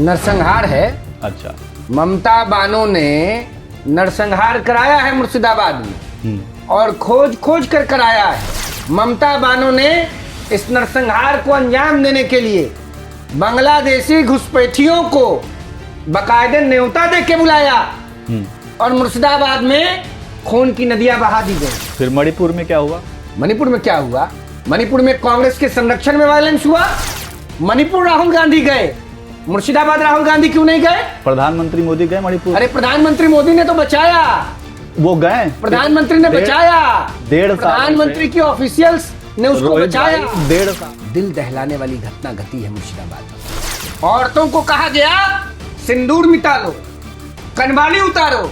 नरसंहार है। अच्छा। ममता बानो ने नरसंहार कराया है मुर्शिदाबाद में और खोज खोज कर कराया है। ममता बानो ने इस नरसंहार को अंजाम देने के लिए बांग्लादेशी घुसपैठियों को बाकायदे न्योता दे के बुलाया और मुर्शिदाबाद में खून की नदियां बहा दी गई। फिर मणिपुर में क्या हुआ? मणिपुर में क्या हुआ? मणिपुर में कांग्रेस के संरक्षण में वायलेंस हुआ। मणिपुर राहुल गांधी गए, मुर्शिदाबाद राहुल गांधी क्यों नहीं गए? प्रधानमंत्री मोदी गए मणिपुर। अरे प्रधानमंत्री मोदी ने तो बचाया, वो गए, प्रधानमंत्री ने बचाया, 1.5 साल प्रधानमंत्री की ऑफिशियल्स ने उसको बचाया। 1.5 साल दिल दहलाने वाली घटना घटी है मुर्शिदाबाद में। औरतों को कहा गया सिंदूर मिटा लो, कनवाली उतारो,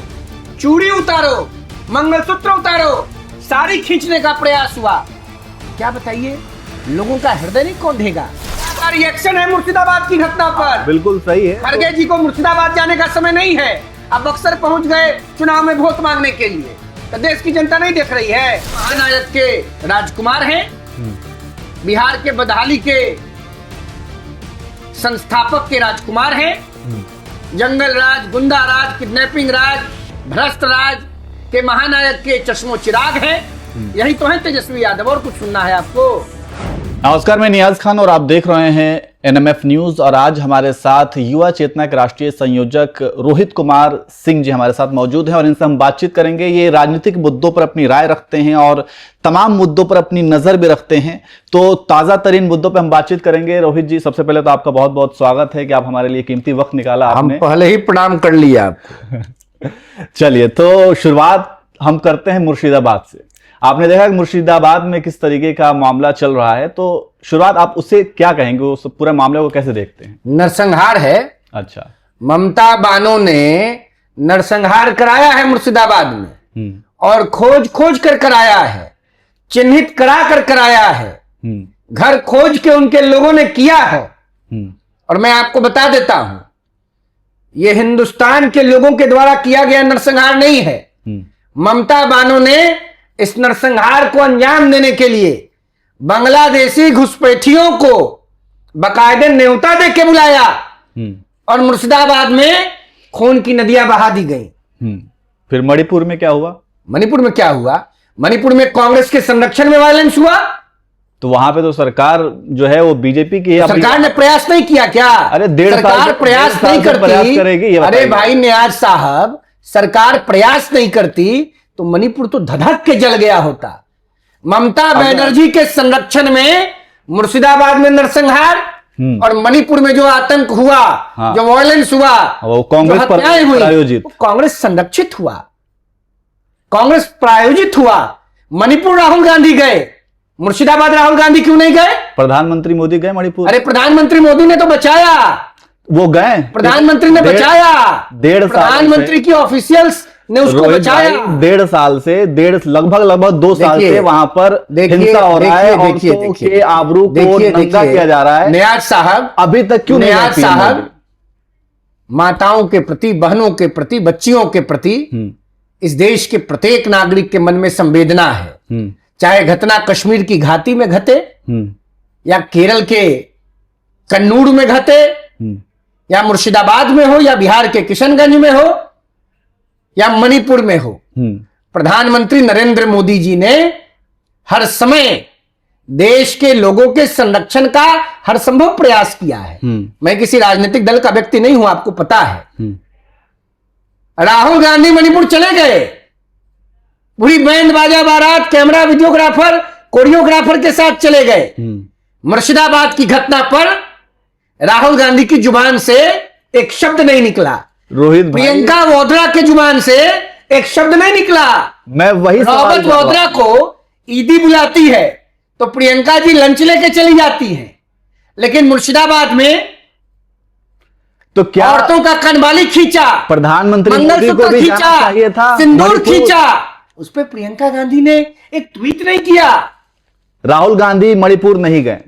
चूड़ी उतारो, मंगलसूत्र उतारो, साड़ी खींचने का प्रयास हुआ। क्या बताइए, लोगों का हृदय नहीं कौंधेगा? रिएक्शन है मुर्शिदाबाद की घटना पर। बिल्कुल सही है। खड़गे जी को मुर्शिदाबाद जाने का समय नहीं है, अब बक्सर पहुंच गए चुनाव में वोट मांगने के लिए। तो देश की जनता नहीं देख रही है? महानायक के राजकुमार हैं, बिहार के बदहाली के संस्थापक के राजकुमार हैं, जंगल राज, गुंडा राज, किडनैपिंग राज, भ्रष्ट राज के महानायक के चश्मो चिराग हैं। यही तो है तेजस्वी यादव, और कुछ सुनना है आपको? नमस्कार, मैं नियाज खान और आप देख रहे हैं एनएमएफ न्यूज। और आज हमारे साथ युवा चेतना के राष्ट्रीय संयोजक रोहित कुमार सिंह जी हमारे साथ मौजूद हैं और इनसे हम बातचीत करेंगे। ये राजनीतिक मुद्दों पर अपनी राय रखते हैं और तमाम मुद्दों पर अपनी नजर भी रखते हैं, तो ताजा तरीन मुद्दों पर हम बातचीत करेंगे। रोहित जी, सबसे पहले तो आपका बहुत बहुत स्वागत है कि आप हमारे लिए कीमती वक्त निकाला आपने। हम पहले ही प्रणाम कर लिया आपको। चलिए, तो शुरुआत हम करते हैं मुर्शिदाबाद से। आपने देखा कि मुर्शिदाबाद में किस तरीके का मामला चल रहा है, तो शुरुआत आप उससे क्या कहेंगे? उस पूरे मामले को कैसे देखते हैं? नरसंहार है। अच्छा। ममता बानो ने नरसंहार कराया है मुर्शिदाबाद में और खोज खोज कर कराया है, चिन्हित करा कर कराया है, घर खोज के उनके लोगों ने किया है। और मैं आपको बता देता हूं, यह हिंदुस्तान के लोगों के द्वारा किया गया नरसंहार नहीं है। ममता बानो ने इस नरसंहार को अंजाम देने के लिए बांग्लादेशी घुसपैठियों को बाकायदे न्योता दे के बुलाया और मुर्शिदाबाद में खून की नदियां बहा दी गई। फिर मणिपुर में क्या हुआ? मणिपुर में क्या हुआ? मणिपुर में कांग्रेस के संरक्षण में वायलेंस हुआ। तो वहां पे तो सरकार जो है वो बीजेपी की, सरकार ने प्रयास नहीं किया क्या? अरे 1.5 साल सरकार प्रयास नहीं करती करेगी। अरे भाई नियाज साहब, सरकार प्रयास नहीं करती तो मणिपुर तो धधक के जल गया होता। ममता बनर्जी के संरक्षण में मुर्शिदाबाद में नरसंहार और मणिपुर में जो आतंक हुआ, जो वायलेंस हुआ, वो कांग्रेस पर प्रायोजित, कांग्रेस संरक्षित हुआ, कांग्रेस प्रायोजित हुआ। मणिपुर राहुल गांधी गए, मुर्शिदाबाद राहुल गांधी क्यों नहीं गए? प्रधानमंत्री मोदी गए मणिपुर। अरे प्रधानमंत्री मोदी ने तो बचाया, वो गए, प्रधानमंत्री ने बचाया, 1.5 साल प्रधानमंत्री की ऑफिशियल्स ने उसको बचाया। 1.5 साल से लगभग 2 साल से वहां पर हिंसा हो रहा है, औरतों के आबरू को नंगा किया जा रहा है। नियाज साहब, अभी तक क्यों नहीं? नियाज साहब, माताओं के प्रति, बहनों के प्रति, बच्चियों के प्रति इस देश के प्रत्येक नागरिक के मन में संवेदना है। चाहे घटना कश्मीर की घाटी में घटे या केरल के कन्नूर में घटे या मुर्शिदाबाद में हो या बिहार के किशनगंज में हो या मणिपुर में हो, प्रधानमंत्री नरेंद्र मोदी जी ने हर समय देश के लोगों के संरक्षण का हर संभव प्रयास किया है। मैं किसी राजनीतिक दल का व्यक्ति नहीं हूं, आपको पता है। राहुल गांधी मणिपुर चले गए, पूरी बैंड बाजा बारात, कैमरा, वीडियोग्राफर, कोरियोग्राफर के साथ चले गए। मुर्शिदाबाद की घटना पर राहुल गांधी की जुबान से एक शब्द नहीं निकला। रोहित, प्रियंका वाड्रा के जुबान से एक शब्द नहीं निकला। मैं वही रॉबर्ट वाड्रा को ईडी बुलाती है तो प्रियंका जी लंच लेके चली जाती हैं, लेकिन मुर्शिदाबाद में तो क्या औरतों का कनवाली खींचा, प्रधानमंत्री मोदी को भी जाना चाहिए था, सिंदूर खींचा, उस पर प्रियंका गांधी ने एक ट्वीट नहीं किया। राहुल गांधी मणिपुर नहीं गए,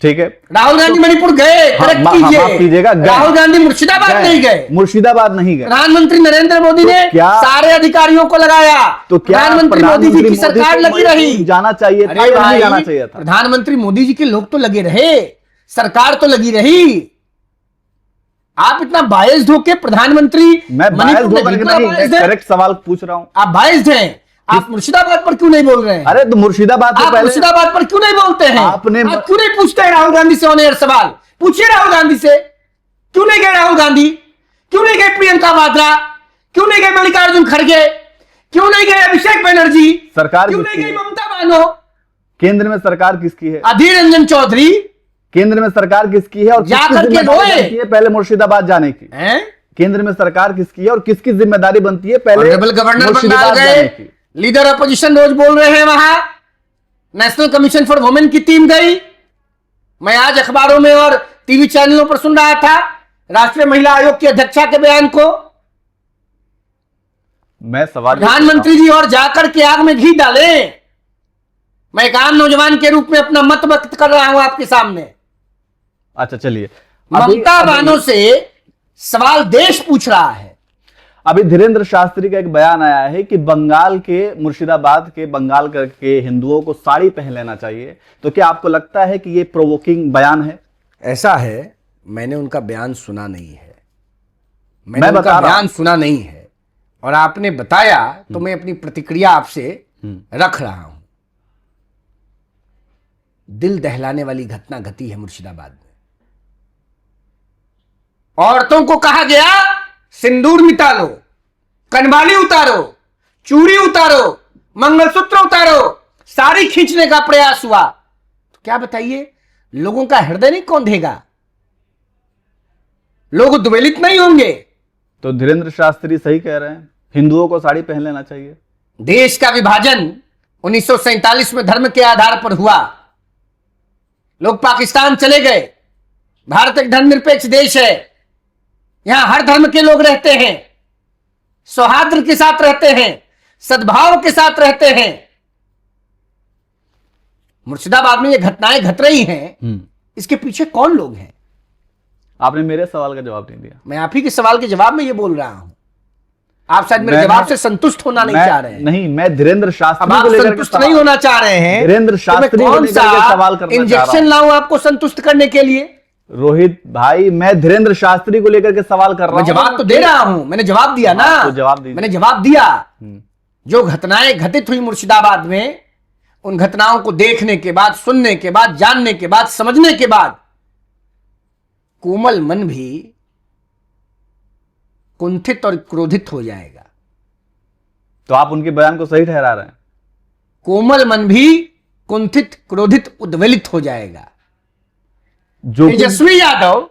ठीक है? राहुल गांधी मणिपुर गए, माफ कीजिएगा, राहुल गांधी मुर्शिदाबाद नहीं गए। मुर्शिदाबाद नहीं गए। प्रधानमंत्री नरेंद्र मोदी ने सारे अधिकारियों को लगाया, तो क्या प्रधानमंत्री मोदी जी की सरकार लगी रही? जाना चाहिए था या नहीं जाना चाहिए था? प्रधानमंत्री मोदी जी के लोग तो लगे रहे, सरकार तो लगी रही। आप इतना बायस्ड हो के प्रधानमंत्री मैं बायस्ड मणिपुर में होकर के कितना नहीं, biased मैं है? करेक्ट सवाल पूछ रहा हूं। आप बायस्ड हैं, आप मुर्शिदाबाद पर क्यों नहीं बोल रहे हैं? अरे तो मुर्शिदाबाद से आप पहले मुर्शिदाबाद पर क्यों नहीं बोलते हैं? आपने आप क्यों नहीं पूछते हैं राहुल गांधी से ऑन एयर सवाल? पूछिए राहुल गांधी से, क्यों नहीं गए राहुल गांधी? क्यों नहीं गए प्रियंका वाड्रा? क्यों नहीं गए मल्लिकार्जुन खड़गे? क्यों नहीं गए अभिषेक बनर्जी? सरकार क्यों किसकी नहीं गई है? ममता बानो? केंद्र में सरकार किसकी है? अधीर रंजन चौधरी केंद्र में सरकार किसकी है और जा किसकी करके जिम्मेदारी रोए। बनती है पहले मुर्शिदाबाद जाने की? हैं? केंद्र में सरकार किसकी है और किसकी जिम्मेदारी बनती है पहले ऑनरेबल गवर्नर बंगाल मुर्शिदाबाद गए, जाने की? लीडर अपोजिशन रोज बोल रहे हैं वहां, नेशनल कमीशन फॉर वुमेन की टीम गई। मैं आज अखबारों में और टीवी चैनलों पर सुन रहा था राष्ट्रीय महिला आयोग की अध्यक्षा के बयान को। मैं सवाल प्रधानमंत्री जी और जाकर के आग में घी डालें। मैं एक आम नौजवान के रूप में अपना मत व्यक्त कर रहा हूं आपके सामने। अच्छा चलिए, ममता बानो से सवाल देश पूछ रहा है। अभी धीरेन्द्र शास्त्री का एक बयान आया है कि बंगाल के मुर्शिदाबाद के बंगाल के हिंदुओं को साड़ी पहन लेना चाहिए, तो क्या आपको लगता है कि ये प्रोवोकिंग बयान है? ऐसा है, मैंने उनका बयान सुना नहीं है, मैं मैंने बता उनका रहा हूं। बयान सुना नहीं है और आपने बताया तो मैं अपनी प्रतिक्रिया आपसे रख रहा हूं। दिल दहलाने वाली घटना घटी है मुर्शिदाबाद में। औरतों को कहा गया सिंदूर मिटा लो, कनवाली उतारो, चूड़ी उतारो, मंगलसूत्र उतारो, साड़ी खींचने का प्रयास हुआ। तो क्या बताइए, लोगों का हृदय नहीं कौंधेगा? लोग उद्वेलित नहीं होंगे? तो धीरेन्द्र शास्त्री सही कह रहे हैं, हिंदुओं को साड़ी पहन लेना चाहिए। देश का विभाजन 1947 में धर्म के आधार पर हुआ। लोग पाकिस्तान चले गए। भारत एक धर्मनिरपेक्ष देश है, यहां हर धर्म के लोग रहते हैं, सौहार्द के साथ रहते हैं, सद्भाव के साथ रहते हैं। मुर्शिदाबाद में ये घटनाएं घट रही हैं, इसके पीछे कौन लोग हैं? आपने मेरे सवाल का जवाब नहीं दिया। मैं आप ही के सवाल के जवाब में ये बोल रहा हूं। आप शायद मेरे जवाब से संतुष्ट होना नहीं चाह रहे हैं। नहीं, मैं धीरेन्द्र अब शास्त्री आप को लेकर संतुष्ट नहीं होना चाह रहे हैं। धीरेन्द्र तो मैं शास्त्री को कौन लेकर सा के सवाल करना चाह रहा इंजेक्शन हूं। लाऊं आपको संतुष्ट करने के लिए? रोहित भाई, मैं धीरेन्द्र शास्त्री को लेकर के सवाल कर रहा मैं हूं। जवाब तो दे रहा हूं, मैंने जवाब दिया ना। तो जवाब दीजिए। मैंने जवाब दिया। जो घटनाएं घटित हुई मुर्शिदाबाद में, उन घटनाओं को देखने के बाद, सुनने के बाद, जानने के बाद, समझने के बाद कोमल मन भी कुंठित और क्रोधित हो जाएगा। तो आप उनके बयान को सही ठहरा रहे हैं? कोमल मन भी कुंठित, क्रोधित, उद्वेलित हो जाएगा। जो कि- तेजस्वी यादव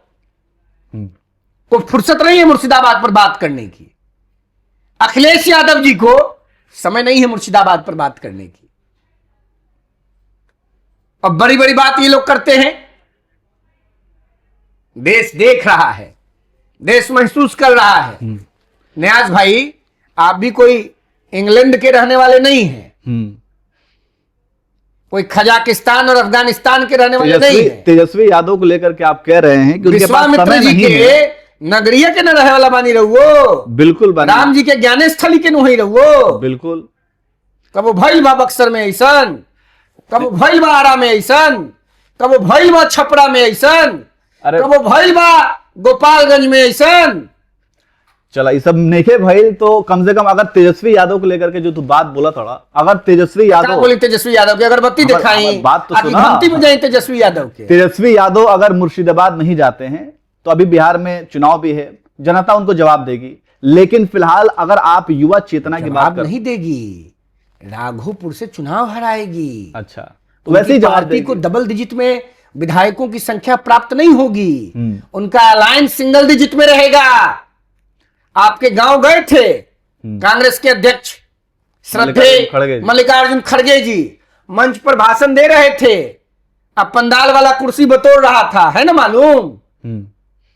को फुर्सत नहीं है मुर्शिदाबाद पर बात करने की। अखिलेश यादव जी को समय नहीं है मुर्शिदाबाद पर बात करने की। और बड़ी बड़ी बात ये लोग करते हैं। देश देख रहा है, देश महसूस कर रहा है। नियाज भाई, आप भी कोई इंग्लैंड के रहने वाले नहीं हैं, कोई खजाकिस्तान और अफगानिस्तान के रहने वाले नहीं हैं। तेजस्वी यादव को लेकर के आप कह रहे हैं कि उनके पास विश्वामित्र समय जी नहीं है। के नगरीय के न रहे वाला बानी रहुओ, बिल्कुल बने। राम जी के ज्ञाने स्थली के नहीं रहुओ। बिल्कुल। कबो भइल बा बक्सर में ऐसन, कबो भइल बा आरा में ऐसन, कबो भइल बा छपरा में ऐसन, अरे कबो भइल बा गोपालगंज में ऐसन। चला, ये सब नहीं भाई, तो कम से कम अगर तेजस्वी यादव को लेकर के जो तू बात बोला थोड़ा, अगर तेजस्वी क्या यादव बोली तेजस्वी यादव की? अगरबत्ती अगर- दिखाई, अगर बात तो आखिर सुना। घंटी बजाई तेजस्वी यादव के। तेजस्वी यादव अगर मुर्शिदाबाद नहीं जाते हैं तो अभी बिहार में चुनाव भी है, जनता उनको जवाब देगी। लेकिन फिलहाल अगर आप युवा चेतना की बात जवाब कर, नहीं देगी, राघोपुर से चुनाव हराएगी। अच्छा, तो वैसे ही जवाब पार्टी देगी। को डबल डिजिट में विधायकों की संख्या प्राप्त नहीं होगी। हम्म। उनका अलायंस सिंगल डिजिट में रहेगा। आपके गांव गए थे कांग्रेस के अध्यक्ष श्रद्धेय मल्लिकार्जुन खड़गे जी, मंच पर भाषण दे रहे थे। अब पंडाल वाला कुर्सी बतोड़ रहा था, है ना मालूम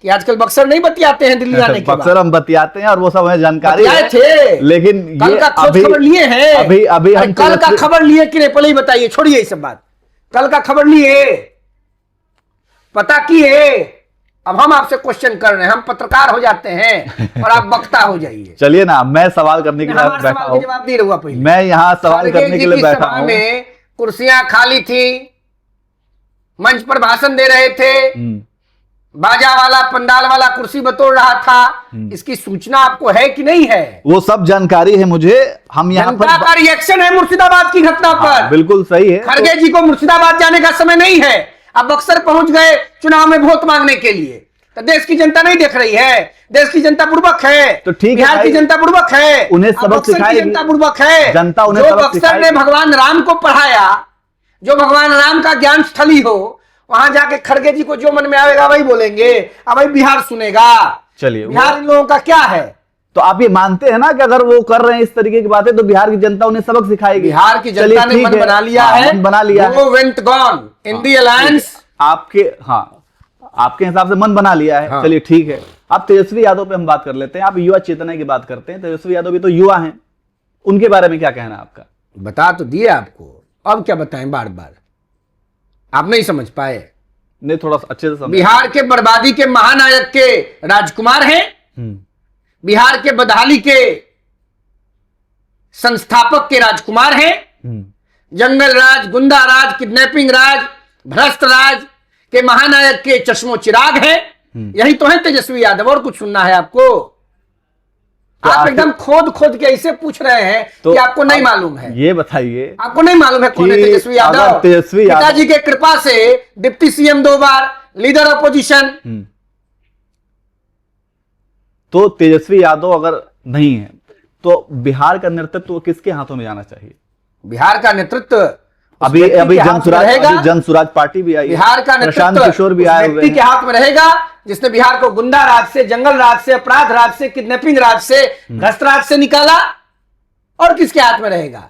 कि आजकल बक्सर नहीं बतियाते हैं दिल्ली आने के बाद। बक्सर हम बतियाते हैं और वो सब हमें जानकारी बतियाए है। थे, लेकिन कल ये का खोज अभी खबर लिए हैं। अभी अरे हम कल का खबर लिए कि नहीं, पहले ही बताइए, छोड़िए ये सब बात। कल का खबर लिए, पता किए। अब हम आपसे क्वेश्चन कर रहे हैं, हम पत्रकार हो जाते हैं और आप वक्ता हो जाइए। चलिए ना, मैं सवाल करने के लिए हमारे बैठा सवाल के जवाब दे रहा पहले। मैं यहाँ सवाल खड़गे करने जी के लिए की बैठा सभा हूँ। में कुर्सियां खाली थी, मंच पर भाषण दे रहे थे। बाजा वाला, पंडाल वाला कुर्सी बतोड़ रहा था, इसकी सूचना आपको है कि नहीं है? वो सब जानकारी है मुझे। हम यहाँ जनता का रिएक्शन है मुर्शिदाबाद की घटना पर। बिल्कुल सही है। खड़गे जी को मुर्शिदाबाद जाने का समय नहीं है, अब बक्सर पहुंच गए चुनाव में वोट मांगने के लिए। तो देश की जनता नहीं देख रही है? देश की जनता बुर्बक है, तो ठीक है, बिहार की जनता बुर्बक है, उन्हें सबक सिखाएगी, जनता बुर्बक है। जनता उन्हें जो सबक बक्सर सिखाएगी। ने भगवान राम को पढ़ाया, जो भगवान राम का ज्ञान स्थली हो, वहां जाके खड़गे जी को जो मन में आएगा वही बोलेंगे, अब भाई बिहार सुनेगा। चलिए, बिहार इन लोगों का क्या है? तो आप ये मानते हैं ना कि अगर वो कर रहे हैं इस तरीके की बातें तो बिहार की जनता उन्हें सबक सिखाएगी? बिहार की जनता ने मन बना लिया है, मन बना लिया वो went gone in the alliance. आपके हिसाब से मन बना लिया है। चलिए ठीक है, अब तेजस्वी यादव पे हम बात कर लेते हैं। आप युवा चेतना की बात करते हैं, तेजस्वी यादव भी तो युवा हैं, उनके बारे में क्या कहना है आपका? बता तो दिए आपको, अब क्या बताएं बार बार, आप नहीं समझ पाए? नहीं, थोड़ा अच्छे से समझ। बिहार के बर्बादी के महानायक के राजकुमार हैं, बिहार के बदहाली के संस्थापक के राजकुमार हैं, जंगल राज, गुंडा राज, किडनैपिंग राज, भ्रष्ट राज के महानायक के चश्मो चिराग हैं। यही तो है तेजस्वी यादव, और कुछ सुनना है आपको? तो आप एकदम खोद खोद के ऐसे पूछ रहे हैं तो कि आपको नहीं मालूम है। ये बताइए, आपको नहीं मालूम है कौन है तेजस्वी यादव? तेजस्वी यादव पिताजी के कृपा से डिप्टी सीएम 2 बार, लीडर अपोजिशन। तो तेजस्वी यादव अगर नहीं है तो बिहार का नेतृत्व किसके हाथों में जाना चाहिए? बिहार का नेतृत्व अभी जनसुराज पार्टी भी आई, बिहार का प्रशांत किशोर भी आए हुए व्यक्ति के हाथ में रहेगा जिसने बिहार को गुंडा राज से, जंगल राज से, अपराध राज से, किडनैपिंग राज से, भ्रष्ट राज से निकाला। और किसके हाथ में रहेगा?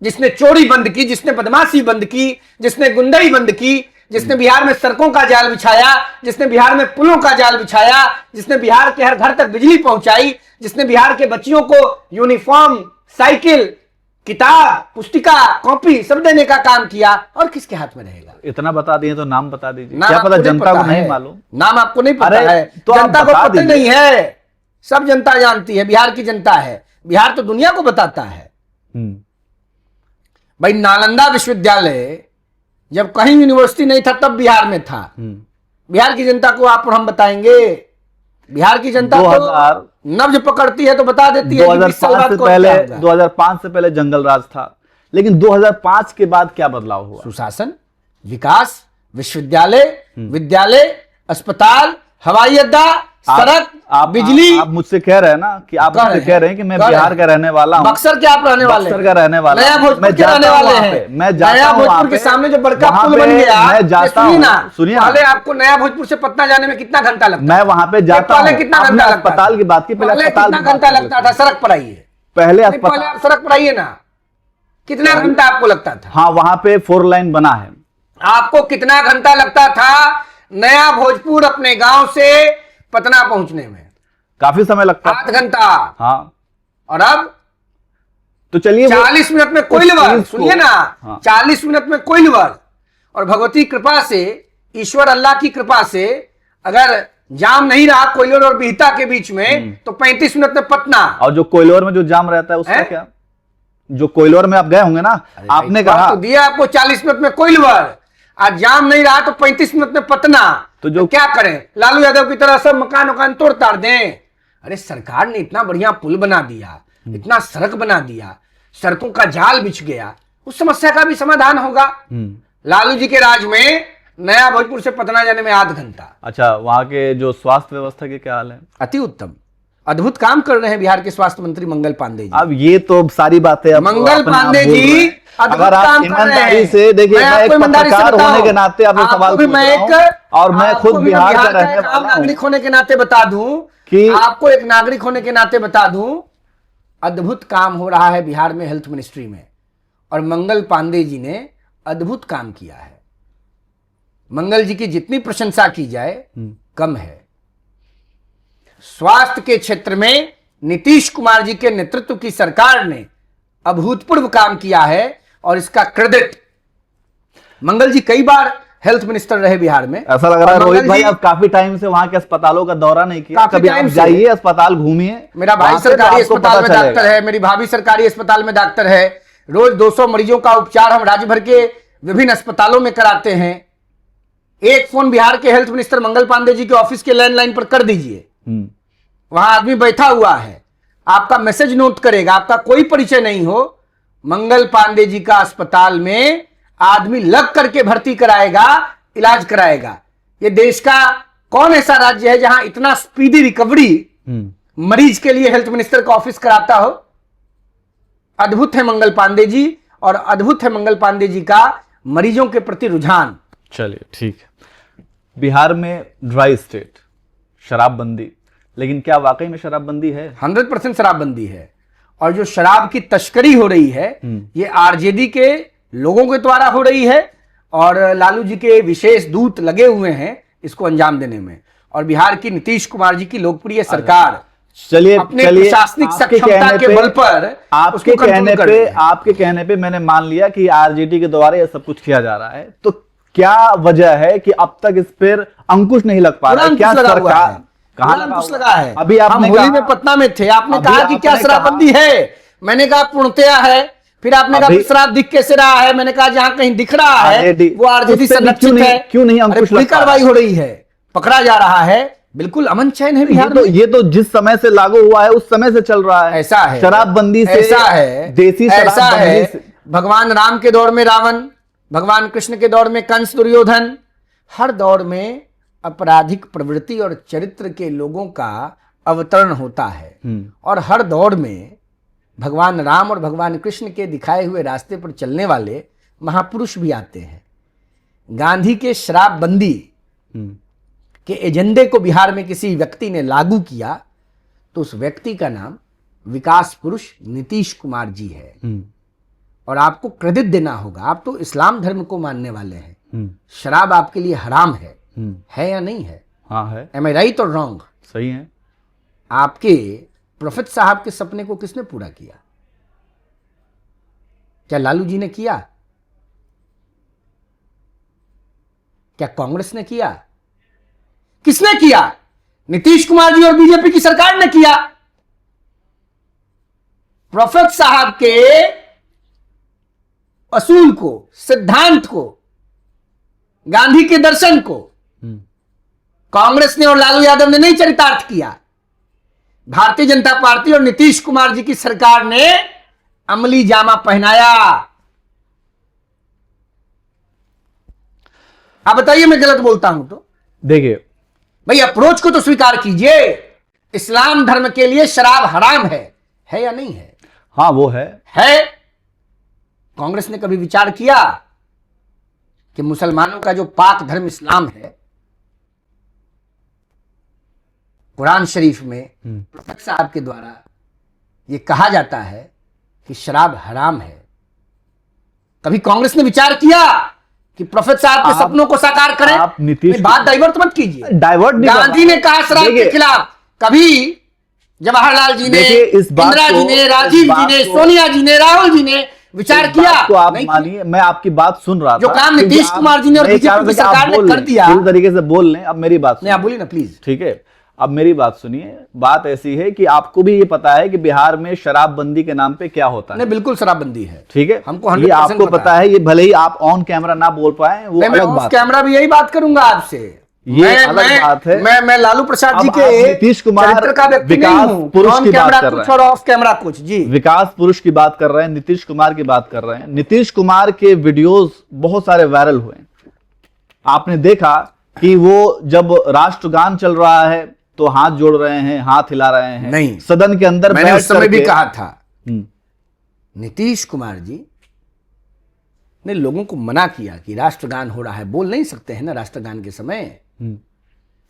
जिसने चोरी बंद की, जिसने बदमाशी बंद की, जिसने गुंडाई बंद की, जिसने बिहार में सड़कों का जाल बिछाया, जिसने बिहार में पुलों का जाल बिछाया, जिसने बिहार के हर घर तक बिजली पहुंचाई, जिसने बिहार के बच्चियों को यूनिफॉर्म, साइकिल, किताब, पुस्तिका, कॉपी सब देने का काम किया। और किसके हाथ में रहेगा? इतना बता दिए तो नाम बता दीजिए। नाम क्या पता जनता को है? नहीं मालूम? नाम आपको नहीं पता है? तो जनता को पता नहीं है, सब जनता जानती है, बिहार की जनता है। बिहार तो दुनिया को बताता है। भाई नालंदा विश्वविद्यालय जब कहीं यूनिवर्सिटी नहीं था तब बिहार में था। बिहार की जनता को आप और हम बताएंगे? बिहार की जनता तो नब्ज पकड़ती है तो बता देती है। 2005 से पहले जंगल राज था, लेकिन 2005 के बाद क्या बदलाव हुआ? सुशासन, विकास, विश्वविद्यालय, विद्यालय, अस्पताल, हवाई अड्डा, सड़क, बिजली। आप मुझसे कह रहे हैं ना कि आप मुझसे कह रहे हैं कि मैं बिहार का रहने वाला हूं। बक्सर के आप रहने वाले? बक्सर का रहने वाला, नया भोजपुर के रहने वाले हैं। मैं जाता हूं भोजपुर के सामने जो बड़का पुल बन गया, मैं जाता हूं। सुनिए, पहले आपको नया भोजपुर से पटना जाने में कितना घंटा लगता? मैं वहां पे जाता हूं। कितना घंटा लगता? अस्पताल की बात की, पहले अस्पताल कितना घंटा लगता था? सड़क पर आइए, पहले आप सड़क पर आइए ना, कितना घंटा आपको लगता था? हाँ, वहां पे 4 लाइन बना है। आपको कितना घंटा लगता था नया भोजपुर अपने गांव से पटना पहुंचने में? काफी समय लगता, 8 घंटा। हाँ, और अब तो चलिए 40 मिनट में कोइलवर, सुनिए ना, हाँ। 40 मिनट में कोइलवर। और भगवती कृपा से, ईश्वर अल्लाह की कृपा से, अगर जाम नहीं रहा कोइलवर और बिहता के बीच में तो 35 मिनट में पटना। और जो कोइलवर में जो जाम रहता है उसका क्या? जो कोइलवर में आप गए होंगे ना, आपने कहा तो दिया आपको 40 मिनट में कोइलवर, आज जाम नहीं रहा तो 35 मिनट में पटना। तो जो क्या करें? लालू यादव की तरह सब मकान तोड़ ताड़ दें? अरे सरकार ने इतना बढ़िया पुल बना दिया, इतना सड़क बना दिया, सड़कों का जाल बिछ गया, उस समस्या का भी समाधान होगा। लालू जी के राज में नया भोजपुर से पटना जाने में 8 घंटा। अच्छा, वहां के जो स्वास्थ्य व्यवस्था के क्या हाल है? अति उत्तम, अद्भुत काम कर रहे हैं बिहार के स्वास्थ्य मंत्री मंगल पांडे जी। अब ये तो सारी बातें मंगल पांडे जी अगर आप ईमानदारी से देखिए, मैं एक पत्रकार होने के नाते आपसे सवाल पूछ रहा हूं, और मैं खुद बिहार का रहने वाला हूं, नागरिक होने के नाते बता दूं कि आपको एक नागरिक होने के नाते बता दूं, अद्भुत काम हो रहा है बिहार में हेल्थ मिनिस्ट्री में, और मंगल पांडे जी ने अद्भुत काम किया है। मंगल जी की जितनी प्रशंसा की जाए कम है। स्वास्थ्य के क्षेत्र में नीतीश कुमार जी के नेतृत्व की सरकार ने अभूतपूर्व काम किया है, और इसका क्रेडिट मंगल जी कई बार हेल्थ मिनिस्टर रहे बिहार में। ऐसा लग रहा है रोहित भाई आप काफी टाइम से वहां के अस्पतालों का दौरा नहीं किया, कभी आप जाइए अस्पताल घूमिए। मेरा भाई सरकारी अस्पताल में डॉक्टर है, मेरी भाभी सरकारी अस्पताल में डॉक्टर है, रोज 200 मरीजों का उपचार हम राज्य भर के विभिन्न अस्पतालों में कराते हैं। एक फोन बिहार के हेल्थ मिनिस्टर मंगल पांडे जी के ऑफिस के लैंडलाइन पर कर दीजिए, वहां आदमी बैठा हुआ है, आपका मैसेज नोट करेगा, आपका कोई परिचय नहीं हो, मंगल पांडे जी का अस्पताल में आदमी लग करके भर्ती कराएगा, इलाज कराएगा। ये देश का कौन ऐसा राज्य है जहां इतना स्पीडी रिकवरी मरीज के लिए हेल्थ मिनिस्टर का ऑफिस कराता हो? अद्भुत है मंगल पांडे जी, और अद्भुत है मंगल पांडे जी का मरीजों के प्रति रुझान। चलिए ठीक है। बिहार में ड्राई स्टेट, शराबबंदी, लेकिन क्या वाकई में शराबबंदी है? 100% शराबबंदी है। और जो शराब की तस्करी हो रही है ये आरजेडी के लोगों के द्वारा हो रही है, और लालू जी के विशेष दूत लगे हुए हैं इसको अंजाम देने में। और बिहार की नीतीश कुमार जी की लोकप्रिय सरकार चलिए अपने प्रशासनिक सक्षमता के बल पर आपके कहने पे मैंने मान लिया कि आरजेडी के द्वारा यह सब कुछ किया जा रहा है, तो क्या वजह है कि अब तक इस पर अंकुश नहीं लग पा रहा है? क्या सरकार कहां अंकुश लगा है? अभी हम होली में पटना में थे, आपने कहा कि क्या शराबबंदी है, मैंने कहा पूर्णतया है। फिर आपने कहा शराब दिख कैसे रहा है, मैंने कहा जहां कहीं दिख रहा है वो आरजेडी संरक्षित है। क्यों नहीं अंकुश लग? कार्रवाई हो रही है, पकड़ा जा रहा है, बिल्कुल अमन चैन है बिहार में। ये तो जिस समय से लागू हुआ है उस समय से चल रहा है। ऐसा है, शराबबंदी से, ऐसा है, देसी ऐसा है। से। भगवान राम के दौर में रावण, भगवान कृष्ण के दौर में कंस दुर्योधन, हर दौर में आपराधिक प्रवृत्ति और चरित्र के लोगों का अवतरण होता है। और हर दौर में भगवान राम और भगवान कृष्ण के दिखाए हुए रास्ते पर चलने वाले महापुरुष भी आते हैं। गांधी के शराबबंदी के एजेंडे को बिहार में किसी व्यक्ति ने लागू किया तो उस व्यक्ति का नाम विकास पुरुष नीतीश कुमार जी है। और आपको क्रेडिट देना होगा, आप तो इस्लाम धर्म को मानने वाले हैं। शराब आपके लिए हराम है या नहीं है? हाँ है। एम आई राइट और रॉन्ग? सही है। आपके प्रोफेट साहब के सपने को किसने पूरा किया? क्या लालू जी ने किया? क्या कांग्रेस ने किया? किसने किया? नीतीश कुमार जी और बीजेपी की सरकार ने किया। प्रोफेट साहब के असूल को, सिद्धांत को, गांधी के दर्शन को कांग्रेस ने और लालू यादव ने नहीं चरितार्थ किया। भारतीय जनता पार्टी और नीतीश कुमार जी की सरकार ने अमली जामा पहनाया। आप बताइए मैं गलत बोलता हूं तो? देखिए भाई अप्रोच को तो स्वीकार कीजिए। इस्लाम धर्म के लिए शराब हराम है या नहीं है? हाँ वो है। कांग्रेस ने कभी विचार किया कि मुसलमानों का जो पाक धर्म इस्लाम है, कुरान शरीफ में प्रोफेट साहब के द्वारा यह कहा जाता है कि शराब हराम है, कभी कांग्रेस ने विचार किया कि प्रोफेट साहब के सपनों को साकार करें? आप नीतीश बात डाइवर्ट मत कीजिए। डाइवर्ट नहीं, गांधी ने कहा शराब के खिलाफ, कभी जवाहरलाल जी ने, इंदिरा जी ने, राजीव जी ने, सोनिया जी ने, राहुल जी ने विचार किया? तो आप मानिए, मैं आपकी बात सुन रहा था। जो काम नीतीश कुमार जी ने और बीजेपी की सरकार ने कर दिया, पूरी तरीके से बोल लें। अब मेरी बात नहीं, आप बोलिए ना प्लीज। ठीक है, अब मेरी बात सुनिए। बात ऐसी है कि आपको भी ये पता है कि बिहार में शराबबंदी के नाम पे क्या होता है। नहीं, बिल्कुल शराबबंदी है। ठीक है, हमको 100% ये आपको पता है। ये भले ही आप ऑन कैमरा ना बोल पाए, वो अलग बात है। कैमरा भी यही बात करूंगा आपसे। ये अलग बात है। मैं लालू प्रसाद जी के नीतीश कुमार का व्यक्ति नहीं हूं। पुरुष की बात कर रहे हैं और ऑफ कैमरा कुछ। जी, विकास पुरुष की बात कर रहे हैं, नीतीश कुमार की बात कर रहे हैं। नीतीश कुमार के वीडियोस बहुत सारे वायरल हुए। आपने देखा कि वो जब राष्ट्रगान चल रहा है तो हाथ जोड़ रहे हैं, हाथ हिला रहे हैं। नहीं, सदन के अंदर मैंने उस समय भी कहा था, नीतीश कुमार जी ने लोगों को मना किया कि राष्ट्रगान हो रहा है, बोल नहीं सकते हैं ना राष्ट्रगान के समय।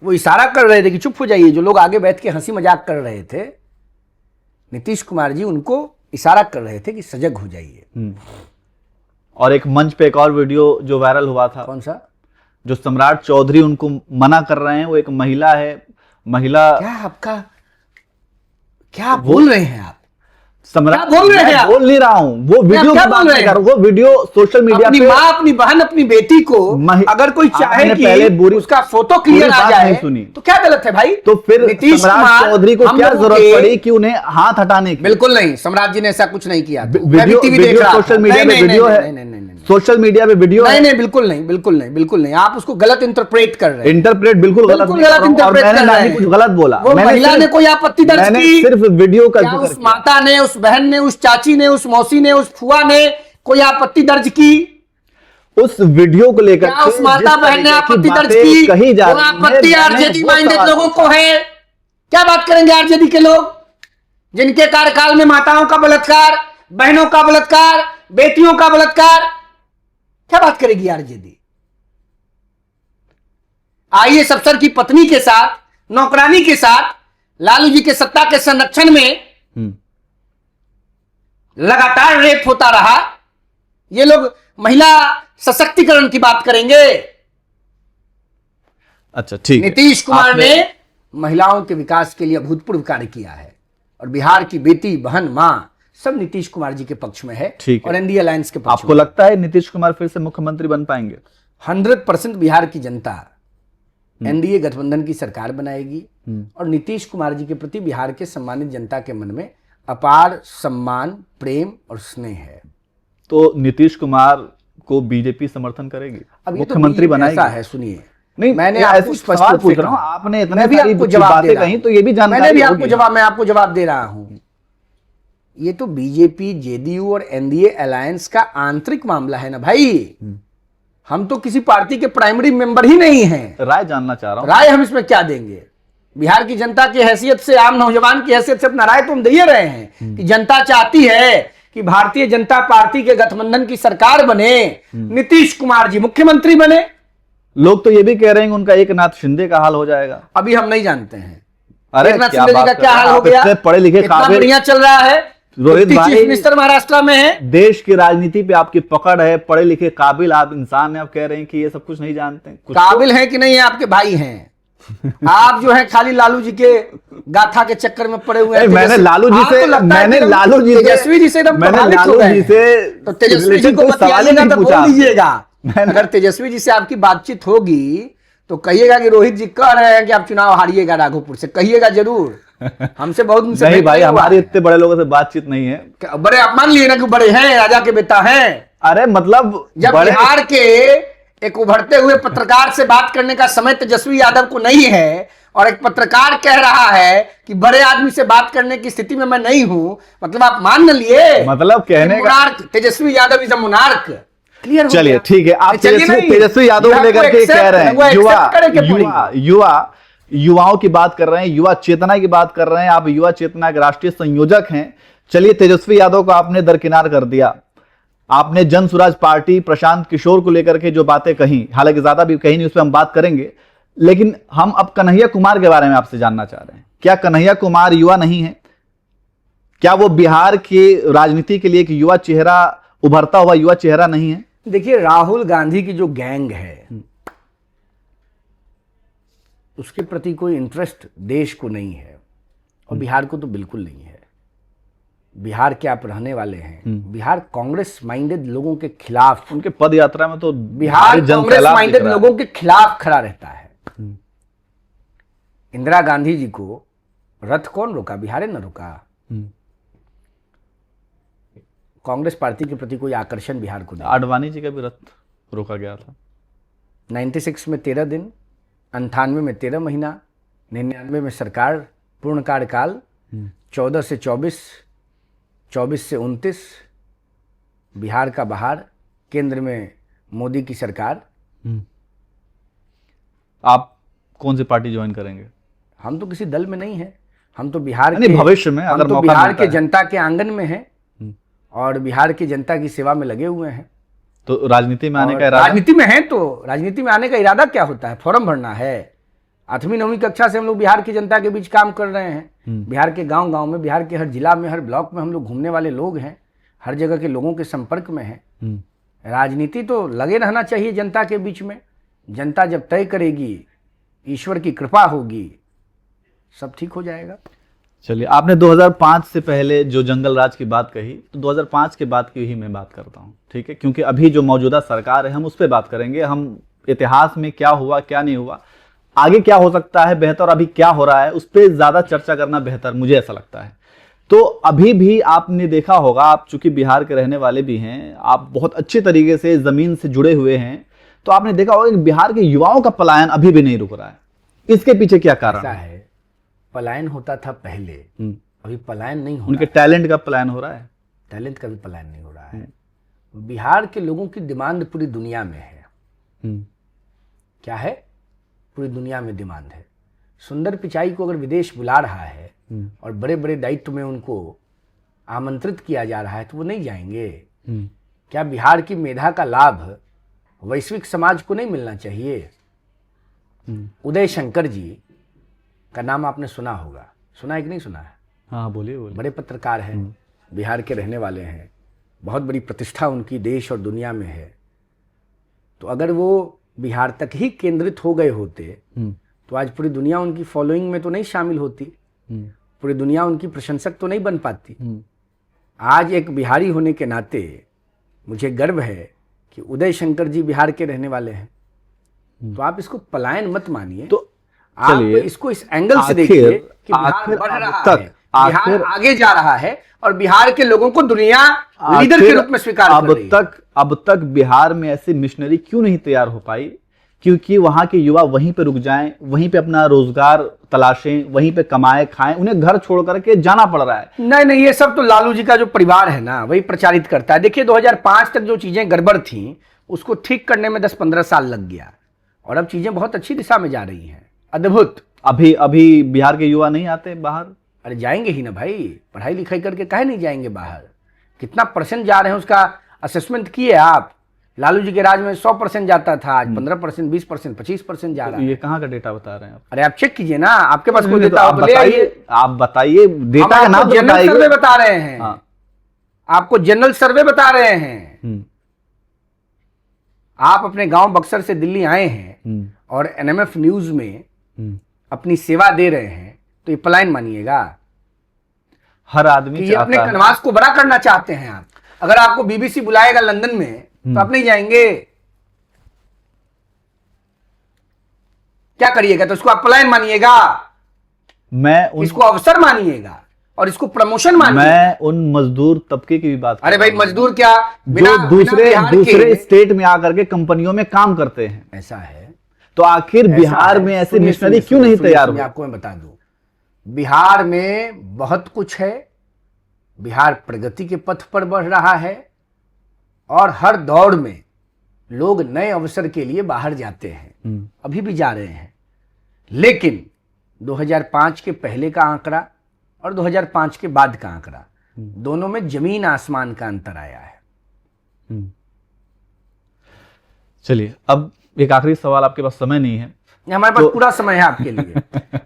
वो इशारा कर रहे थे कि चुप हो जाइए। जो लोग आगे बैठ के हंसी मजाक कर रहे थे, नीतीश कुमार जी उनको इशारा कर रहे थे कि सजग हो जाइए। और एक मंच पे एक और वीडियो जो वायरल हुआ था, कौन सा? जो सम्राट चौधरी उनको मना कर रहे हैं। वो एक महिला है। महिला क्या बोल रहे हैं आप? सम्राट बोल रहे हैं? बोल नहीं रहा हूं, वो वीडियो की बात नहीं कर रहा हूं। वो वीडियो सोशल मीडिया पे माँ, अपनी बहन, अपनी बेटी को अगर कोई चाहे कि उसका फोटो क्लियर आ जाए तो क्या गलत है भाई? तो फिर सम्राट चौधरी को क्या जरूरत पड़ी कि उन्हें हाथ हटाने की? बिल्कुल नहीं, सम्राट जी ने ऐसा कुछ नहीं किया। वीडियो सोशल मीडिया पे वीडियो है। सोशल मीडिया पे वीडियो नहीं नहीं, बिल्कुल नहीं, बिल्कुल नहीं, बिल्कुल नहीं, आप उसको गलत इंटरप्रेट कर रहे हैं। इंटरप्रेट बिल्कुल गलत इंटरप्रेट कर रहे हैं। कुछ गलत बोला, वो महिला ने कोई आपत्ति दर्ज की? सिर्फ वीडियो का क्या उस माता ने, उस बहन ने, उस चाची ने, उस मौसी ने, उस फुआ ने कोई आपत्ति दर्ज की? उस वीडियो को लेकर क्या उस माता बहन ने आपत्ति दर्ज की? कही जा वो आपत्ति आरजेडी माइंडेड लोगों को है। क्या बात करेंगे आरजेडी के लोग, जिनके कार्यकाल में माताओं का बलात्कार, बहनों का बलात्कार, बेटियों का बलात्कार? क्या बात करेगी आरजेडी? आईएएस अफसर की पत्नी के साथ, नौकरानी के साथ लालू जी के सत्ता के संरक्षण में लगातार रेप होता रहा। ये लोग महिला सशक्तिकरण की बात करेंगे। अच्छा ठीक, नीतीश कुमार ने महिलाओं के विकास के लिए अभूतपूर्व कार्य किया है और बिहार की बेटी, बहन, मां सब नीतीश कुमार जी के पक्ष में है और एनडीए अलायंस के पक्ष में। आपको लगता है नीतीश कुमार फिर से मुख्यमंत्री बन पाएंगे? 100% बिहार की जनता एनडीए गठबंधन की सरकार बनाएगी और नीतीश कुमार जी के प्रति बिहार के सम्मानित जनता के मन में अपार सम्मान, प्रेम और स्नेह है। तो नीतीश कुमार को बीजेपी समर्थन करेगी, अब मुख्यमंत्री बनाएगी? ऐसा है, सुनिए, नहीं, मैंने आपको स्पष्ट रूप से कहा, आपने इतने मैं भी आपको जवाब दे रहा हूं, तो ये भी जानकारी मैंने भी आपको जवाब दे रहा हूं। ये तो बीजेपी, जेडीयू और एनडीए अलायंस का आंतरिक मामला है ना भाई। हम तो किसी पार्टी के प्राइमरी मेंबर ही नहीं हैं। राय जानना चाह रहा हूं। राय हम इसमें क्या देंगे? बिहार की जनता की हैसियत से, आम नौजवान की हैसियत से अपना राय तो हम दे रहे हैं कि जनता चाहती है कि भारतीय जनता पार्टी के गठबंधन की सरकार बने, नीतीश कुमार जी मुख्यमंत्री बने। लोग तो ये भी कह रहे हैं उनका एकनाथ शिंदे का हाल हो जाएगा। अभी हम नहीं जानते हैं अरे एकनाथ शिंदे जी का क्या हाल हो गया। पढ़े लिखे इतना बढ़िया चल रहा है, रोहित भाई, चीफ मिनिस्टर महाराष्ट्र में है। देश की राजनीति पे आपकी पकड़ है, पढ़े लिखे काबिल आप इंसान हैं, आप कह रहे हैं कि ये सब कुछ नहीं जानते हैं। काबिल हैं कि नहीं है आपके भाई हैं। आप जो है खाली लालू जी के गाथा के चक्कर में पड़े हुए हैं। मैंने लालू जी से तेजस्वी जी से तो तेजस्वी जी को बतियाइएगा तो बोल दीजिएगा। अगर तेजस्वी जी से आपकी बातचीत होगी तो कहिएगा कि रोहित जी कह रहे हैं कि आप चुनाव हारिएगा राघोपुर से, कहिएगा जरूर। हमसे बहुत उनसे नहीं भाई, हमारी इतने बड़े लोगों से बातचीत नहीं है। बड़े आप मान लिए ना कि बड़े हैं, राजा के बेटा हैं। अरे मतलब जब बिहार के एक उभरते हुए पत्रकार से बात करने का समय तेजस्वी यादव को नहीं है और एक पत्रकार कह रहा है कि बड़े आदमी से बात करने की स्थिति में मैं नहीं हूं, मतलब आप मान न लिए, मतलब कहने का Tejashwi Yadav is a monarch. Clear? चलिए ठीक है, आप तेजस्वी यादव को लेकर के कह रहे हैं, युवाओं की बात कर रहे हैं, युवा चेतना की बात कर रहे हैं, आप युवा चेतना के राष्ट्रीय संयोजक हैं। चलिए, तेजस्वी यादव को आपने दरकिनार कर दिया, आपने जन स्वराज पार्टी प्रशांत किशोर को लेकर के जो बातें कही, हालांकि ज्यादा भी कही नहीं, उस पर हम बात करेंगे, लेकिन हम अब कन्हैया कुमार के बारे में आपसे जानना चाह रहे हैं। क्या कन्हैया कुमार युवा नहीं है? क्या वो बिहार की राजनीति के लिए एक युवा चेहरा, उभरता हुआ युवा चेहरा नहीं है? देखिए, राहुल गांधी की जो गैंग है उसके प्रति कोई इंटरेस्ट देश को नहीं है और बिहार को तो बिल्कुल नहीं है। बिहार के आप रहने वाले हैं, बिहार कांग्रेस माइंडेड लोगों के खिलाफ, उनके पद यात्रा में तो बिहार कांग्रेस माइंडेड लोगों के खिलाफ खड़ा रहता है। इंदिरा गांधी जी को रथ कौन रोका? बिहार ने रोका। कांग्रेस पार्टी के प्रति कोई आकर्षण बिहार को नहीं। आडवाणी जी का भी रथ रोका गया था। 96 में 13 दिन, 98 में 13 महीना, 99 में सरकार पूर्ण कार्यकाल, 14 से 24, 24 से 29 बिहार का बहार, केंद्र में मोदी की सरकार। आप कौन सी पार्टी ज्वाइन करेंगे? हम तो किसी दल में नहीं है, हम तो बिहार के भविष्य में अगर तो बिहार के जनता के आंगन में हैं और बिहार की जनता की सेवा में लगे हुए हैं। तो राजनीति में आने का इरादा? राजनीति में है तो राजनीति में आने का इरादा क्या होता है? फॉर्म भरना है। 8वीं 9वीं कक्षा से हम लोग बिहार की जनता के बीच काम कर रहे हैं। बिहार के गांव गांव में, बिहार के हर जिला में, हर ब्लॉक में हम लोग घूमने वाले लोग हैं, हर जगह के लोगों के संपर्क में हैं। राजनीति तो लगे रहना चाहिए जनता के बीच में। जनता जब तय करेगी, ईश्वर की कृपा होगी, सब ठीक हो जाएगा। चलिए, आपने 2005 से पहले जो जंगल राज की बात कही, तो 2005 के बाद की ही मैं बात करता हूँ, ठीक है? क्योंकि अभी जो मौजूदा सरकार है हम उस पर बात करेंगे। हम इतिहास में क्या हुआ, क्या नहीं हुआ, आगे क्या हो सकता है बेहतर, अभी क्या हो रहा है, उस पर ज्यादा चर्चा करना बेहतर, मुझे ऐसा लगता है। तो अभी भी आपने देखा होगा, आप चूंकि बिहार के रहने वाले भी हैं, आप बहुत अच्छे तरीके से जमीन से जुड़े हुए हैं, तो आपने देखा होगा कि बिहार के युवाओं का पलायन अभी भी नहीं रुक रहा है। इसके पीछे क्या कारण ऐसा है, पलायन होता था पहले, अभी पलायन नहीं हो उनके रहा है। टैलेंट का पलायन हो रहा है। टैलेंट का भी पलायन नहीं हो रहा है। बिहार के लोगों की डिमांड पूरी दुनिया में है। क्या है? पूरी दुनिया में डिमांड है। सुंदर पिचाई को अगर विदेश बुला रहा है और बड़े बड़े दायित्व में उनको आमंत्रित किया जा रहा है तो वो नहीं जाएंगे? क्या बिहार की मेधा का लाभ वैश्विक समाज को नहीं मिलना चाहिए? उदय शंकर जी का नाम आपने सुना होगा, सुना है कि नहीं सुना है? हाँ, बोलिए बोलिए। बड़े पत्रकार हैं, बिहार के रहने वाले हैं, बहुत बड़ी प्रतिष्ठा उनकी देश और दुनिया में है। तो अगर वो बिहार तक ही केंद्रित हो गए होते तो आज पूरी दुनिया उनकी फॉलोइंग में तो नहीं शामिल होती, पूरी दुनिया उनकी प्रशंसक तो नहीं बन पाती। आज एक बिहारी होने के नाते मुझे गर्व है कि उदय शंकर जी बिहार के रहने वाले हैं। तो आप इसको पलायन मत मानिए, तो आप इसको इस एंगल से देखिए कि बिहार बढ़ रहा है, बिहार आगे जा रहा है और बिहार के लोगों को दुनिया लीडर के रूप में स्वीकार कर रही है। अब तक बिहार में ऐसी मिशनरी क्यों नहीं तैयार हो पाई? क्योंकि वहां के युवा वहीं पे रुक जाएं, वहीं पे अपना रोजगार तलाशें, वहीं पे कमाए खाएं, उन्हें घर छोड़ करके जाना पड़ रहा है। नहीं, ये सब तो लालू जी का जो परिवार है ना वही प्रचारित करता है। देखिए 2005 तक जो चीजें गड़बड़ थी उसको ठीक करने में 10-15 साल लग गया और अब चीजें बहुत अच्छी दिशा में जा रही हैं। अद्भुत। अभी बिहार के युवा नहीं आते बाहर? अरे जाएंगे ही ना भाई, पढ़ाई लिखाई करके काहे नहीं जाएंगे बाहर? कितना परसेंट जा रहे हैं उसका असेसमेंट किए आप? लालू जी के राज में 100% जाता था, आज 15%, 20%, 25% जा रहा है। ये कहाँ का डेटा बता रहे हैं आप? अरे आप चेक कीजिए ना, आपके पास कोई डेटा आप बताइए डेटा का नाम जनरल सर्वे बता रहे हैं। आपको जनरल सर्वे बता रहे हैं। आप अपने गांव बक्सर से दिल्ली आए हैं और एनएमएफ न्यूज में अपनी सेवा दे रहे हैं, तो ये पलायन मानिएगा? हर आदमी ये अपने कनवास को बड़ा करना चाहते हैं आप। अगर आपको बीबीसी बुलाएगा लंदन में तो आप नहीं जाएंगे? क्या करिएगा? तो इसको आप पलायन मानिएगा? इसको अवसर मानिएगा और इसको प्रमोशन मानिएगा? मैं उन मजदूर तबके की भी बात। अरे भाई मजदूर क्या, जो दूसरे स्टेट में आकर के कंपनियों में काम करते हैं। ऐसा है तो आखिर बिहार में ऐसे मिशनरी क्यों नहीं तैयार हुए? आपको मैं बता दूं, बिहार में बहुत कुछ है। बिहार प्रगति के पथ पर बढ़ रहा है और हर दौड़ में लोग नए अवसर के लिए बाहर जाते हैं, अभी भी जा रहे हैं। लेकिन 2005 के पहले का आंकड़ा और 2005 के बाद का आंकड़ा, दोनों में जमीन आसमान का अंतर आया है। चलिए, अब एक आखिरी सवाल, आपके पास समय नहीं है? हमारे पास पूरा समय है आपके लिए।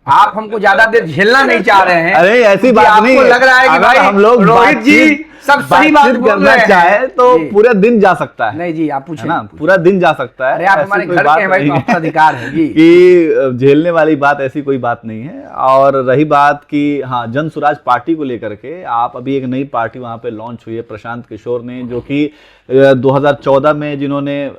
आप हमको ज्यादा देर झेलना नहीं चाह रहे हैं। अरे ऐसी बात नहीं है। लग रहा है कि भाई हम लोग रोहित जी सब सही बात करना चाहे तो पूरा दिन जा सकता है। नहीं जी, आप पूछे ना, पूरा दिन जा सकता है। अरे आप हमारे घर के हैं भाई, तो आपका अधिकार है जी कि झेलने वाली बात ऐसी कोई बात नहीं है। और रही बात कि हाँ, जन स्वराज पार्टी को लेकर के आप अभी एक नई पार्टी वहां पे लॉन्च हुई है, प्रशांत किशोर ने, जो कि 2014 में जिन्होंने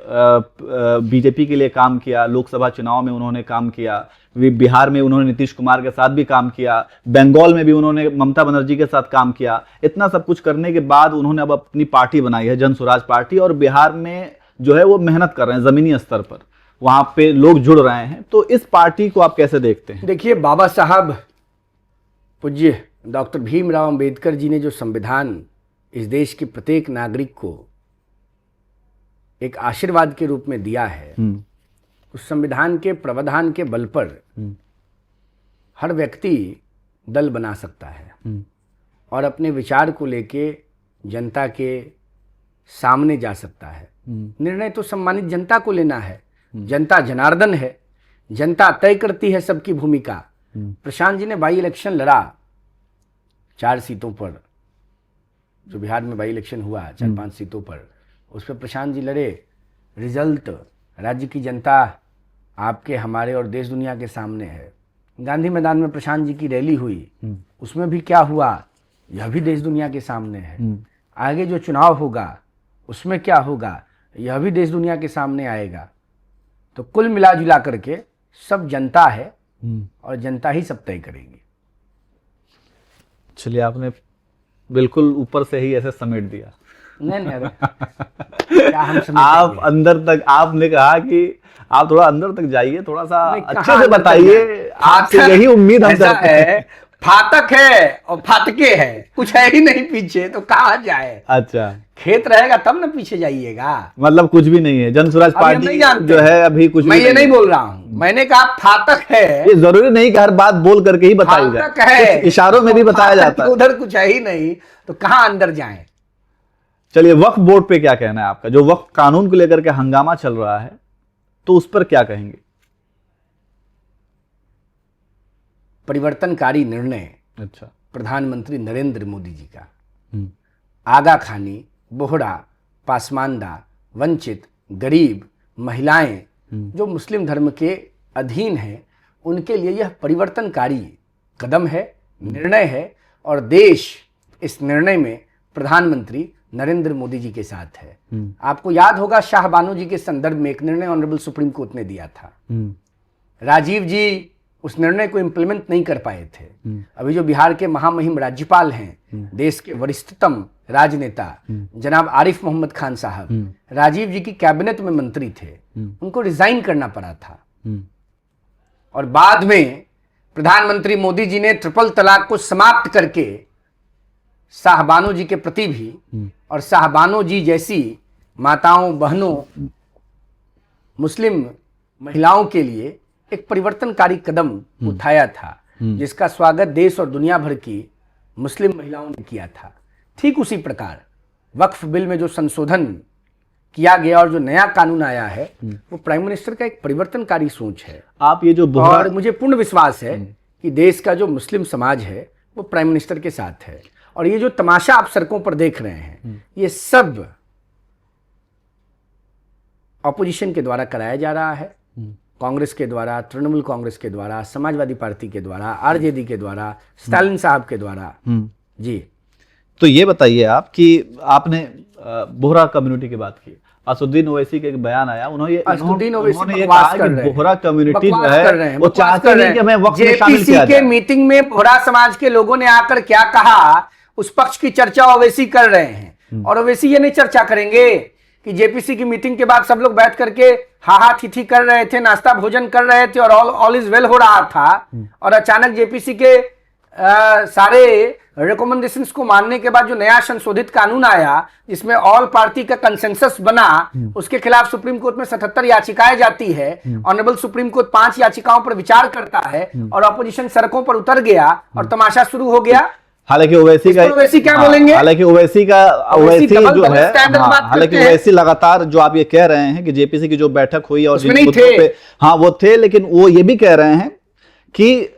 बीजेपी के लिए काम किया, लोकसभा चुनाव में उन्होंने काम किया, बिहार में उन्होंने नीतीश कुमार के साथ भी काम किया, बंगाल में भी उन्होंने ममता बनर्जी के साथ काम किया। इतना सब कुछ करने के बाद उन्होंने अब अपनी पार्टी बनाई है, जन स्वराज पार्टी, और बिहार में जो है वो मेहनत कर रहे हैं जमीनी स्तर पर, वहां पे लोग जुड़ रहे हैं। तो इस पार्टी को आप कैसे देखते हैं? देखिए, बाबा साहब पूज्य डॉक्टर भीमराव अंबेडकर जी ने जो संविधान इस देश के प्रत्येक नागरिक को एक आशीर्वाद के रूप में दिया है, उस संविधान के प्रावधान के बल पर हर व्यक्ति दल बना सकता है और अपने विचार को लेके जनता के सामने जा सकता है। निर्णय तो सम्मानित जनता को लेना है। जनता जनार्दन है, जनता तय करती है सबकी भूमिका। प्रशांत जी ने बाई इलेक्शन लड़ा 4 सीटों पर, जो बिहार में बाई इलेक्शन हुआ 4-5 सीटों पर, उस पर प्रशांत जी लड़े। रिजल्ट राज्य की जनता, आपके, हमारे और देश दुनिया के सामने है। गांधी मैदान में प्रशांत जी की रैली हुई, उसमें भी क्या हुआ, यह भी देश दुनिया के सामने है। आगे जो चुनाव होगा उसमें क्या होगा, यह भी देश दुनिया के सामने आएगा। तो कुल मिला जुला करके सब जनता है और जनता ही सब तय करेगी। चलिए, आपने बिल्कुल ऊपर से ही ऐसे समेट दिया। नहीं नहीं, अरे क्या हम समेटेंगे? आप अंदर तक, आपने कहा कि आप थोड़ा अंदर तक जाइए, थोड़ा सा नहीं, अच्छे कहाँ से अंदर तक बताइए, जाए? आपसे फाटक यही उम्मीद हम ऐसा करते है, हैं। फाटक है और फाटके है, कुछ है ही नहीं पीछे, तो कहाँ जाए? अच्छा, खेत रहेगा तब ना पीछे जाइएगा। मतलब कुछ भी नहीं है, जनसुराज अभी हम नहीं पार्टी जानते। जो है अभी कुछ मैं भी ये नहीं है। बोल रहा हूँ, मैंने कहा फाटक है। ये जरूरी नहीं कि हर बात बोल करके ही बताई जाए, फाटक है, कुछ इशारों में भी बताया फाटक जाता है। उधर कुछ है ही नहीं, तो कहाँ अंदर जाएं? चलिए, वक्फ बोर्ड पे क्या कहना है आपका? जो वक्फ कानून को लेकर के हंगामा चल रहा है, तो उस पर क्या कहेंगे? परिवर्तनकारी निर्णय अच्छा। प्रधानमंत्री नरेंद्र मोदी जी का। आगा खानी, बोहरा, पासमानदा, वंचित, गरीब, महिलाएं जो मुस्लिम धर्म के अधीन हैं, उनके लिए यह परिवर्तनकारी कदम है, निर्णय है, और देश इस निर्णय में प्रधानमंत्री नरेंद्र मोदी जी के साथ है। आपको याद होगा, शाहबानो जी के संदर्भ में एक निर्णय ऑनरेबल सुप्रीम कोर्ट ने दिया था। राजीव जी उस निर्णय को इम्प्लीमेंट नहीं कर पाए थे। अभी जो बिहार के महामहिम राज्यपाल हैं, देश के वरिष्ठतम राजनेता जनाब आरिफ मोहम्मद खान साहब, राजीव जी की कैबिनेट में मंत्री थे, उनको रिजाइन करना पड़ा था। और बाद में प्रधानमंत्री मोदी जी ने ट्रिपल तलाक को समाप्त करके शाहबानो जी के प्रति भी, और शाहबानो जी जैसी माताओं, बहनों, मुस्लिम महिलाओं के लिए एक परिवर्तनकारी कदम उठाया था, जिसका स्वागत देश और दुनिया भर की मुस्लिम महिलाओं ने किया था। ठीक उसी प्रकार वक्फ बिल में जो संशोधन किया गया और जो नया कानून आया है, वो प्राइम मिनिस्टर का एक परिवर्तनकारी सोच है। आप ये जो और मुझे पूर्ण विश्वास है कि देश का जो मुस्लिम समाज है वो प्राइम मिनिस्टर के साथ है। और ये जो तमाशा आप सड़कों पर देख रहे हैं, ये सब ऑपोजिशन के द्वारा कराया जा रहा है। कांग्रेस के द्वारा, तृणमूल कांग्रेस के द्वारा, समाजवादी पार्टी के द्वारा, आरजेडी के द्वारा, स्टालिन साहब के द्वारा। जी, तो ये बताइए आप कि आपने बोहरा कम्युनिटी की बात की, असदुद्दीन ओवैसी का एक बयान आया, उन्होंने ये कहा कि बोहरा कम्युनिटी जो है वो चाहते नहीं कि हमें वक्त में शामिल किया जाए। मीटिंग में बोहरा समाज के लोगों ने आकर क्या कहा, उस पक्ष की चर्चा ओवैसी कर रहे हैं। और ओवैसी ये नहीं चर्चा करेंगे कि जेपीसी की मीटिंग के बाद सब लोग बैठ करके हाहा थी कर रहे थे, नाश्ता भोजन कर रहे थे और ऑल इज वेल हो रहा था, और अचानक जेपीसी के सारे रिकमेंडेशंस को मानने के बाद जो नया संशोधित कानून आया, जिसमें ऑल पार्टी का कंसेंसस बना, उसके खिलाफ सुप्रीम कोर्ट में 77 याचिकाएं जाती है। ऑनरेबल सुप्रीम कोर्ट 5 याचिकाओं पर विचार करता है और ऑपोजिशन सड़कों पर उतर गया और तमाशा शुरू हो गया। हालांकि ओवैसी क्या बोलेंगे? हालांकि ओवैसी जो है, हालांकि ओवैसी लगातार जो आप ये कह रहे हैं कि जेपीसी की जो बैठक हुई और जिन मुद्दों पे, हाँ वो थे, लेकिन वो ये भी कह रहे हैं कि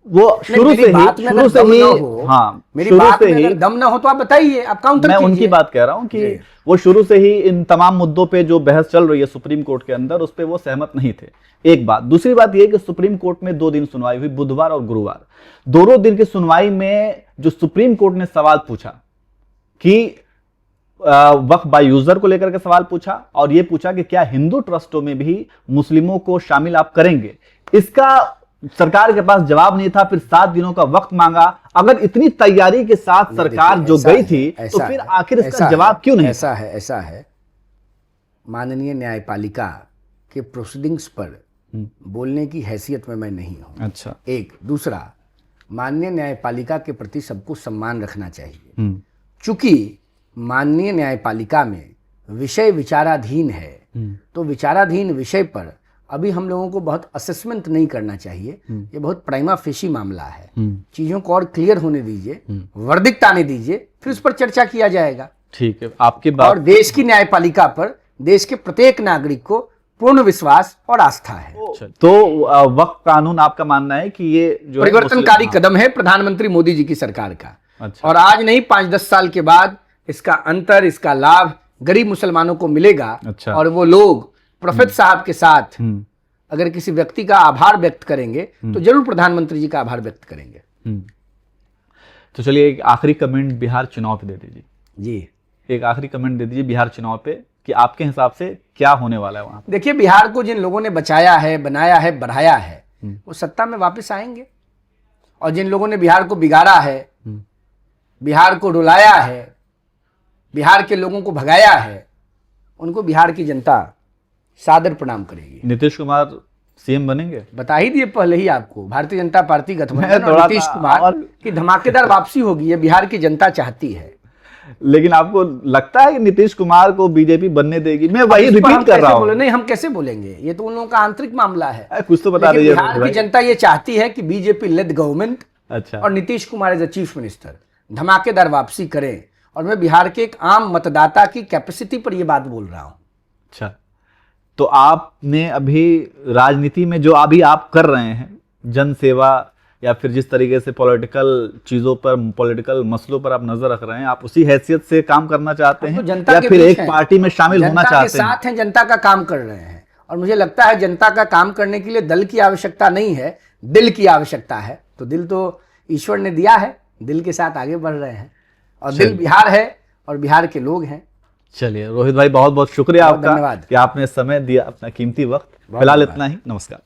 वो शुरू से ही, हाँ मेरी बात में अगर दम ना हो तो आप बताइए, आप काउंटर मैं उनकी बात कह रहा हूं कि वो शुरू से ही इन तमाम मुद्दों पे जो बहस चल रही है सुप्रीम कोर्ट के अंदर, उस पे वो सहमत नहीं थे। एक बात। दूसरी बात ये कि सुप्रीम कोर्ट में 2 दिन सुनवाई हुई, बुधवार और गुरुवार। दोनों दिन की सुनवाई में जो सुप्रीम कोर्ट ने सवाल पूछा कि वक्फ बाय यूजर को लेकर के सवाल पूछा, और ये पूछा कि क्या हिंदू ट्रस्टों में भी मुस्लिमों को शामिल आप करेंगे, इसका सरकार के पास जवाब नहीं था। फिर 7 दिनों का वक्त मांगा। अगर इतनी तैयारी के साथ सरकार जो गई थी, तो फिर आखिर इसका जवाब क्यों नहीं? ऐसा है माननीय न्यायपालिका के प्रोसीडिंग्स पर बोलने की हैसियत में मैं नहीं हूं। अच्छा। एक। दूसरा, माननीय न्यायपालिका के प्रति सबको सम्मान रखना चाहिए। चूंकि माननीय न्यायपालिका में विषय विचाराधीन है, तो विचाराधीन विषय पर अभी हम लोगों को बहुत असेसमेंट नहीं करना चाहिए। ये बहुत प्राइमा फेशी मामला है। चीजों को और क्लियर होने दीजिए, वर्डिक्ट आने दीजिए, फिर उस पर चर्चा किया जाएगा। ठीक है, आपकी बात। और देश की न्यायपालिका पर देश के प्रत्येक नागरिक को पूर्ण विश्वास और आस्था है। तो वक्फ कानून आपका मानना है कि ये जो परिवर्तनकारी कदम है प्रधानमंत्री मोदी जी की सरकार का। अच्छा। और आज नहीं, 5-10 साल के बाद इसका अंतर, इसका लाभ गरीब मुसलमानों को मिलेगा। अच्छा। और वो लोग प्रोफेट साहब के साथ अगर किसी व्यक्ति का आभार व्यक्त करेंगे तो जरूर प्रधानमंत्री जी का आभार व्यक्त करेंगे। तो चलिए, एक आखिरी कमेंट बिहार चुनाव पे दे दीजिए। जी, एक आखिरी कमेंट दे दीजिए बिहार चुनाव पे कि आपके हिसाब से क्या होने वाला है वहां। देखिए, बिहार को जिन लोगों ने बचाया है, बनाया है, बढ़ाया है, वो सत्ता में वापस आएंगे, और जिन लोगों ने बिहार को बिगाड़ा है बिहार को रुलाया है, बिहार के लोगों को भगाया है, उनको बिहार की जनता सादर प्रणाम करेगी। नीतीश कुमार सीएम बनेंगे? बता ही दिए पहले ही आपको, भारतीय जनता पार्टी गठबंधन थोड़ा और नीतीश कुमार की धमाकेदार वापसी होगी, ये बिहार की जनता चाहती है। लेकिन आपको लगता है कि नीतीश कुमार को बीजेपी बनने देगी? मैं वही रिपीट कर रहा हूँ। नहीं, हम कैसे बोलेंगे, ये तो उन लोगों का आंतरिक मामला है। कुछ तो बता दीजिए। बिहार की जनता ये चाहती है कि बीजेपी लेड गवर्नमेंट अच्छा, और Nitish Kumar as a chief minister धमाकेदार वापसी करें। और मैं बिहार के एक आम मतदाता की कैपेसिटी पर ये बात बोल रहा हूं। अच्छा, तो आपने अभी राजनीति में जो अभी आप कर रहे हैं, जन सेवा या फिर जिस तरीके से पॉलिटिकल चीजों पर, पॉलिटिकल मसलों पर आप नजर रख रहे हैं, आप उसी हैसियत से काम करना चाहते हैं जनता या के फिर बीच एक हैं, पार्टी में शामिल होना जनता के चाहते हैं? साथ हैं, जनता का काम कर रहे हैं। और मुझे लगता है जनता का काम करने के लिए दल की आवश्यकता नहीं है, दिल की आवश्यकता है। तो दिल तो ईश्वर ने दिया है, दिल के साथ आगे बढ़ रहे हैं। और दिल बिहार है और बिहार के लोग हैं। चलिए रोहित भाई, बहुत बहुत शुक्रिया आपका, धन्यवाद कि आपने समय दिया, अपना कीमती वक्त। फिलहाल इतना ही, नमस्कार।